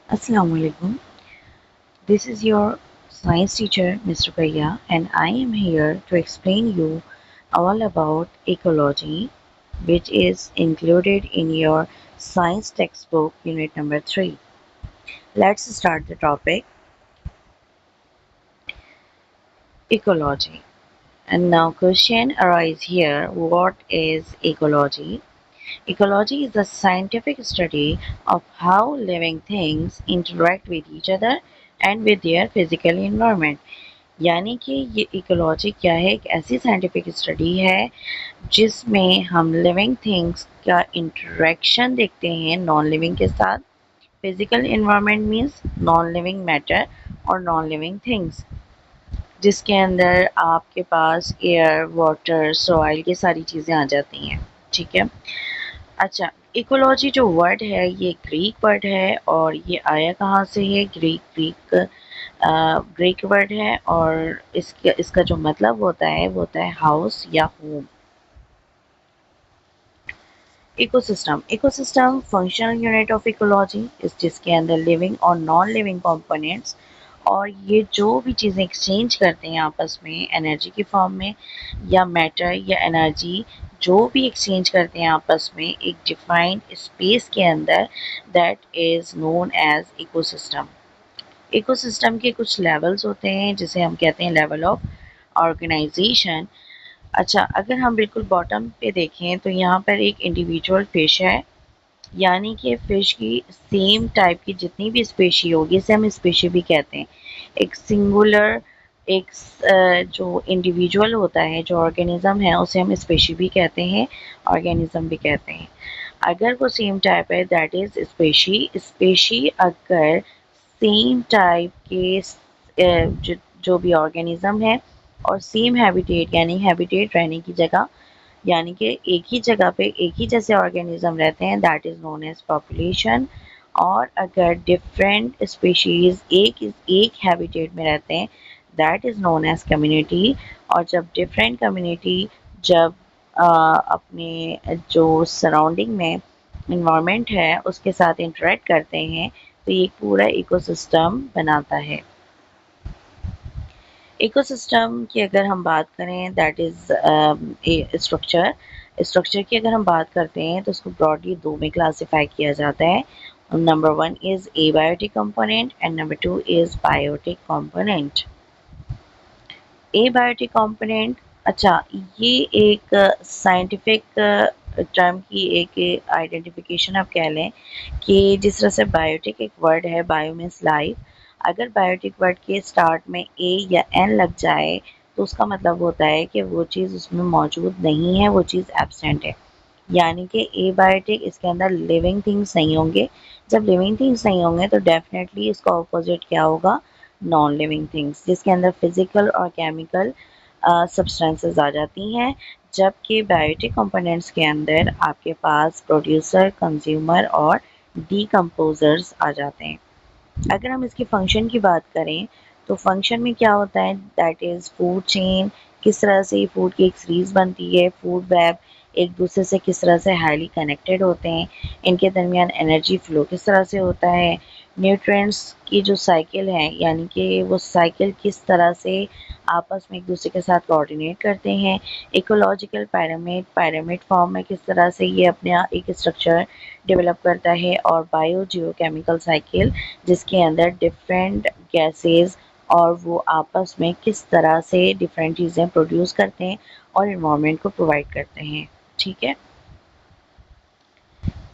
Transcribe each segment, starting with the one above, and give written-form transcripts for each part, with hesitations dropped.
Assalamu alaikum. This is your science teacher, Mr. Bhaiya, and I am here to explain you all about ecology, which is included in your science textbook, unit number 3. Let's start the topic ecology. And now, question arise here: what is ecology? Ecology is the scientific study of how living things interact with each other and with their physical environment. यानी कि ये ecology क्या है? एक ऐसी scientific study है जिसमें हम लिविंग थिंग्स का इंटरेक्शन देखते हैं नॉन लिविंग के साथ। Physical environment means non living matter और नॉन लिविंग थिंग्स, जिसके अंदर आपके पास एयर, वाटर, सॉइल, ये सारी चीज़ें आ जाती हैं। ठीक है। अच्छा, इकोलॉजी जो वर्ड है ये ग्रीक वर्ड है और ये आया कहाँ से है? ग्रीक वर्ड है और इसका जो मतलब होता है वो होता है हाउस या home. Ecosystem functional unit of ecology इस जिसके अंदर लिविंग और नॉन लिविंग कंपोनेंट्स और ये जो भी चीज़ें एक्सचेंज करते हैं आपस में एनर्जी की फॉर्म में या मैटर या एनर्जी, जो भी एक्सचेंज करते हैं आपस में एक डिफाइंड स्पेस के अंदर, that is known as ecosystem. Ecosystem के कुछ लेवल्स होते हैं जिसे हम कहते हैं लेवल ऑफ ऑर्गेनाइजेशन। अच्छा, अगर हम बिल्कुल बॉटम पे देखें तो यहाँ पर एक इंडिविजुअल फिश है, यानी कि फिश की सेम टाइप की जितनी भी स्पेशी होगी इसे हम स्पेशी भी कहते हैं। एक सिंगुलर एक जो इंडिविजुअल होता है, जो ऑर्गेनिज्म है, उसे हम स्पेशी भी कहते हैं, ऑर्गेनिज्म भी कहते हैं। अगर वो सेम टाइप है दैट इज स्पेशी। स्पेशी अगर सेम टाइप के जो भी ऑर्गेनिज्म है और सेम हैबिटेट यानी हैबिटेट रहने की जगह, यानी कि एक ही जगह पे एक ही जैसे ऑर्गेनिज्म रहते हैं, that is known as population. और अगर डिफरेंट स्पीशीज एक हैबिटेट में रहते हैं, that is known as community. और जब डिफरेंट कम्युनिटी जब अपने जो सराउंडिंग में इन्वायरमेंट है उसके साथ इंटरेक्ट करते हैं तो ये एक पूरा इकोसिस्टम बनाता है। इकोसिस्टम की अगर हम बात करें that is a structure. Structure की अगर हम बात करते हैं तो उसको ब्रॉडली दो में क्लासिफाई किया जाता है। Number one is abiotic component and number two is biotic component. Abiotic component, अच्छा, ये एक साइंटिफिक टर्म की एक आइडेंटिफिकेशन आप कह लें कि जिस तरह से बायोटिक एक वर्ड है, बायो मीन्स लाइफ, अगर बायोटिक वर्ड के स्टार्ट में ए या एन लग जाए तो उसका मतलब होता है कि वो चीज़ उसमें मौजूद नहीं है, वो चीज़ एब्सेंट है। यानी कि एबायोटिक इसके अंदर लिविंग थिंग्स नहीं होंगे। जब लिविंग थिंग्स नहीं होंगे तो डेफिनेटली इसका ऑपोजिट क्या होगा? नॉन लिविंग थिंग्स, जिसके अंदर फिजिकल और केमिकल सब्सटेंसेस आ जाती हैं। जबकि बायोटिक कंपोनेंट्स के अंदर आपके पास प्रोड्यूसर, कंज्यूमर और डीकम्पोजर्स आ जाते हैं। अगर हम इसके फंक्शन की बात करें तो फंक्शन में क्या होता है? दैट इज़ फूड चेन, किस तरह से फूड की एक सीरीज़ बनती है, फूड वेब एक दूसरे से किस तरह से हाईली कनेक्टेड होते हैं, इनके दरमियान एनर्जी फ्लो किस तरह से होता है, न्यूट्रिएंट्स की जो साइकिल है यानी कि वो साइकिल किस तरह से आपस में एक दूसरे के साथ कोऑर्डिनेट करते हैं, इकोलॉजिकल पिरामिड पिरामिड फॉर्म में किस तरह से ये अपने एक स्ट्रक्चर डेवलप करता है, और बायो जियोकेमिकल साइकिल जिसके अंदर डिफरेंट गैसेस और वो आपस में किस तरह से डिफरेंट चीज़ें प्रोड्यूस करते हैं और इन्वायरमेंट को प्रोवाइड करते हैं। ठीक है।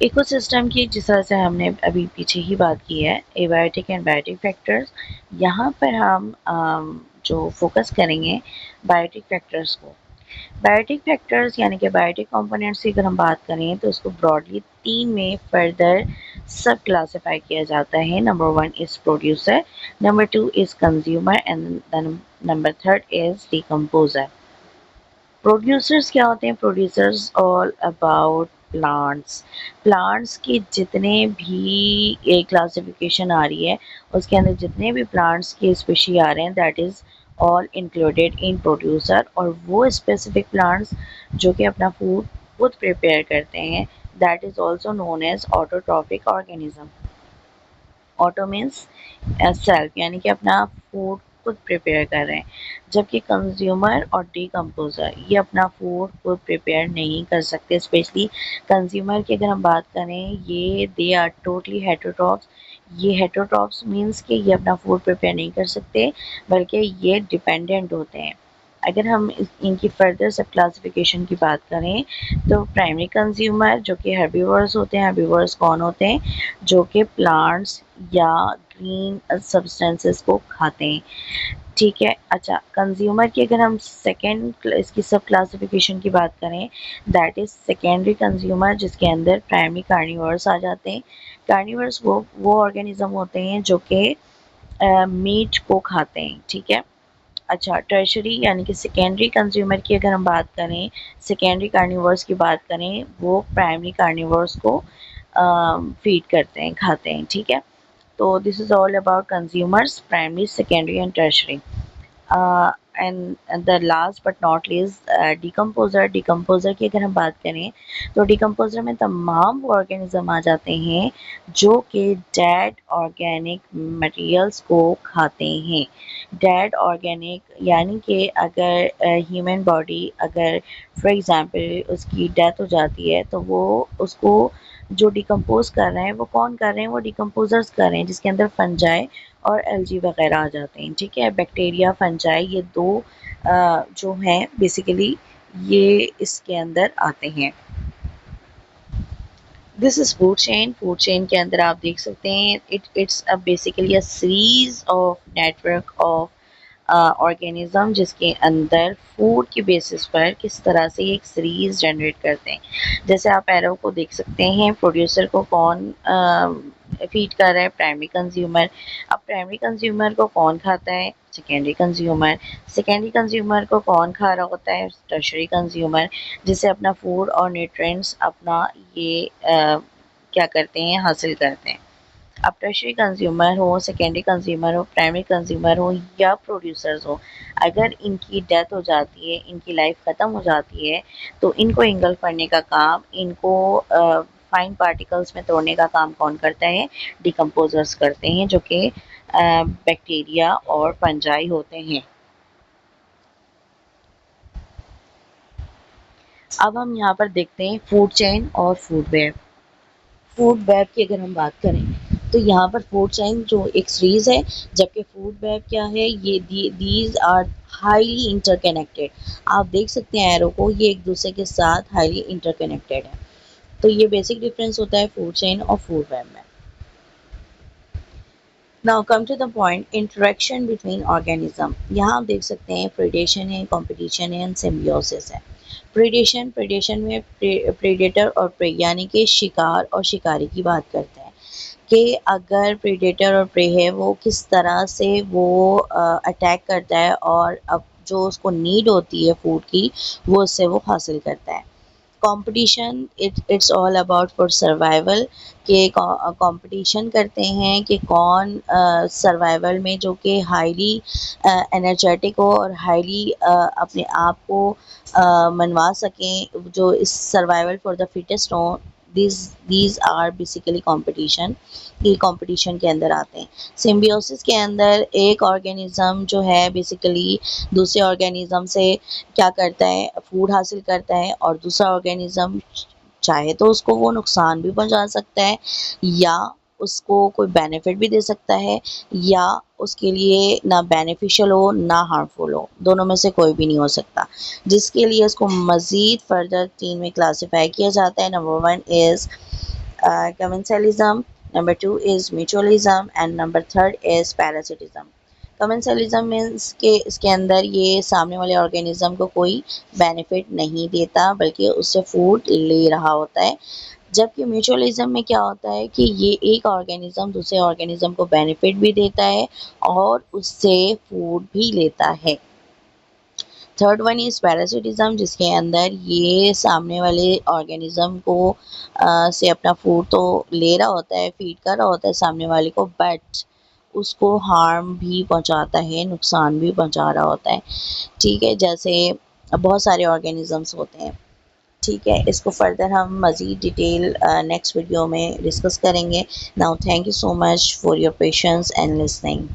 इकोसिस्टम की जिस तरह से हमने अभी पीछे ही बात की है, एबायोटिक एंड बायोटिक फैक्टर्स, यहाँ पर हम जो फोकस करेंगे बायोटिक फैक्टर्स को। बायोटिक फैक्टर्स यानी कि बायोटिक कंपोनेंट्स की अगर हम बात करें तो उसको ब्रॉडली तीन में फर्दर सब क्लासिफाई किया जाता है। Number one is producer, number two is consumer and number third is decomposer. Producers क्या होते हैं? Producers all about plants. Plants के जितने भी एक क्लासिफिकेशन आ रही है उसके अंदर जितने भी प्लांट्स के स्पीशी आ रहे हैं that is all included in producer. और वो स्पेसिफिक प्लांट्स जो कि अपना फूड खुद प्रिपेयर करते हैं that is also known as autotrophic organism. Auto means self, यानी कि अपना फूड खुद प्रिपेयर कर रहे हैं, जबकि कंज्यूमर और डीकम्पोजर ये अपना फूड खुद प्रिपेयर नहीं कर सकते। स्पेशली कंज्यूमर की अगर हम बात करें, ये दे आर टोटली हेटेरोट्रॉप्स। ये हेटेरोट्रॉप्स मीन्स कि ये अपना फूड प्रिपेयर नहीं कर सकते, बल्कि ये डिपेंडेंट होते हैं। अगर हम इनकी फर्दर सब क्लासिफिकेशन की बात करें, तो प्राइमरी कंज्यूमर जो कि हर्बीवर्स होते हैं। हर्बीवर्स कौन होते हैं? जो कि प्लांट्स या ग्रीन सब्सटेंसेस को खाते हैं। ठीक है। अच्छा, कंज्यूमर की अगर हम सेकेंड इसकी सब क्लासिफिकेशन की बात करें, दैट इज सेकेंडरी कंज्यूमर, जिसके अंदर प्राइमरी कार्निवर्स आ जाते हैं। कार्निवर्स वो ऑर्गेनिज्म होते हैं जो कि मीट को खाते हैं। ठीक है। अच्छा, टर्शरी यानी कि सेकेंडरी कंज्यूमर की अगर हम बात करें, सेकेंडरी कार्निवर्स की बात करें, वो प्राइमरी कार्निवर्स को फीड करते हैं, खाते हैं। ठीक है। तो this is all about consumers, primary, secondary and tertiary. And the last but not least, decomposer. Decomposer की अगर हम बात करें, तो डिकम्पोजर में तमाम वो ऑर्गेनिज्म आ जाते हैं जो कि डेड ऑर्गेनिक मटेरियल्स को खाते हैं। डेड ऑर्गेनिक यानी कि अगर ह्यूमन बॉडी, अगर फॉर एग्जांपल उसकी डेथ हो जाती है, तो वो उसको जो डिकम्पोज कर रहे हैं वो कौन कर रहे हैं? वो डिकम्पोजर्स कर रहे हैं, जिसके अंदर फंजाई और एल्गी वगैरह आ जाते हैं। ठीक है। बैक्टीरिया, फंजाई, ये दो जो हैं बेसिकली ये इसके अंदर आते हैं। This is food chain. Food chain के अंदर आप देख सकते हैं, it's basically a series of network of organism, जिसके अंदर फूड की बेसिस पर किस तरह से एक सीरीज जनरेट करते हैं। जैसे आप एरो को देख सकते हैं, प्रोड्यूसर को कौन फीड कर रहा है? Primary consumer. अब प्राइमरी कंज्यूमर को कौन खाता है? Secondary consumer. सेकेंडरी कंज्यूमर को कौन खा रहा होता है? टर्शरी कंज्यूमर, जिसे अपना फूड और न्यूट्रिएंट्स अपना ये क्या करते हैं? हासिल करते हैं। अब टर्शरी कंज्यूमर हो, सेकेंडरी कंज्यूमर हो, प्राइमरी कंज्यूमर हो या प्रोड्यूसर्स हो, अगर इनकी डेथ हो जाती है, इनकी लाइफ ख़त्म हो जाती है, तो इनको इंगल्फ करने का काम, इनको फाइन पार्टिकल्स में तोड़ने का काम कौन करता है? डिकम्पोजर्स करते हैं, जो कि बैक्टीरिया और फंजाई होते हैं। अब हम यहाँ पर देखते हैं फूड चेन और फूड वेब। फूड वेब की अगर हम बात करें, तो यहाँ पर फूड चेन जो एक सीरीज है, जबकि फूड वेब क्या है? ये दीज आर हाईली इंटरकनेक्टेड। आप देख सकते हैं एरो को, ये एक दूसरे के साथ हाईली इंटरकनेक्टेड है। तो ये बेसिक डिफरेंस होता है फूड चेन और फूड वेब में। Now come to the point, interaction between organism. यहाँ आप देख सकते हैं प्रेडेशन है, कंपटीशन है एंड सिम्बियोसिस है। प्रेडेशन, प्रेडेशन में प्रेडेटर और प्रे यानी कि शिकार और शिकारी की बात करते हैं कि अगर प्रेडेटर और प्रे है, वो किस तरह से वो अटैक करता है और अब जो उसको नीड होती है फूड की, वो उससे वो हासिल करता है। Competition, it's all about for survival, के कंपटीशन करते हैं कि कौन सर्वाइवल में जो कि हाईली एनर्जेटिक हो और हाईली अपने आप को मनवा सकें, जो इस सर्वाइवल फॉर द फिटेस्ट हो। दीज आर बेसिकली कंपटीशन, ये कंपटीशन के अंदर आते हैं। सिम्बियोसिस के अंदर एक ऑर्गेनिज्म जो है बेसिकली दूसरे ऑर्गेनिज्म से क्या करता है? फूड हासिल करता है, और दूसरा ऑर्गेनिज्म चाहे तो उसको वो नुकसान भी पहुंचा सकता है, या उसको कोई बेनिफिट भी दे सकता है, या उसके लिए ना बेनिफिशियल हो ना हार्मफुल हो, दोनों में से कोई भी नहीं हो सकता, जिसके लिए इसको मज़ीद फर्दर 3 में क्लासिफाई किया जाता है। Number 1 is commensalism, number 2 is mutualism, and number 3rd is parasitism. Commensalism means के इसके अंदर ये सामने वाले ऑर्गेनिज्म को कोई बेनिफिट नहीं देता, बल्कि उससे फूड ले रहा होता है। जबकि म्यूचुअलिज्म में क्या होता है कि ये एक ऑर्गेनिज्म दूसरे ऑर्गेनिज्म को बेनिफिट भी देता है और उससे फूड भी लेता है। थर्ड वन इज़ पैरासिटिज्म, जिसके अंदर ये सामने वाले ऑर्गेनिज्म को से अपना फूड तो ले रहा होता है, फीड कर रहा होता है सामने वाले को, बट उसको हार्म भी पहुंचाता है, नुकसान भी पहुंचा रहा होता है। ठीक है। जैसे बहुत सारे ऑर्गेनिजम्स होते हैं। ठीक है, इसको फर्दर हम मज़ीद डिटेल नेक्स्ट वीडियो में डिस्कस करेंगे। Now thank you so much for your patience and listening.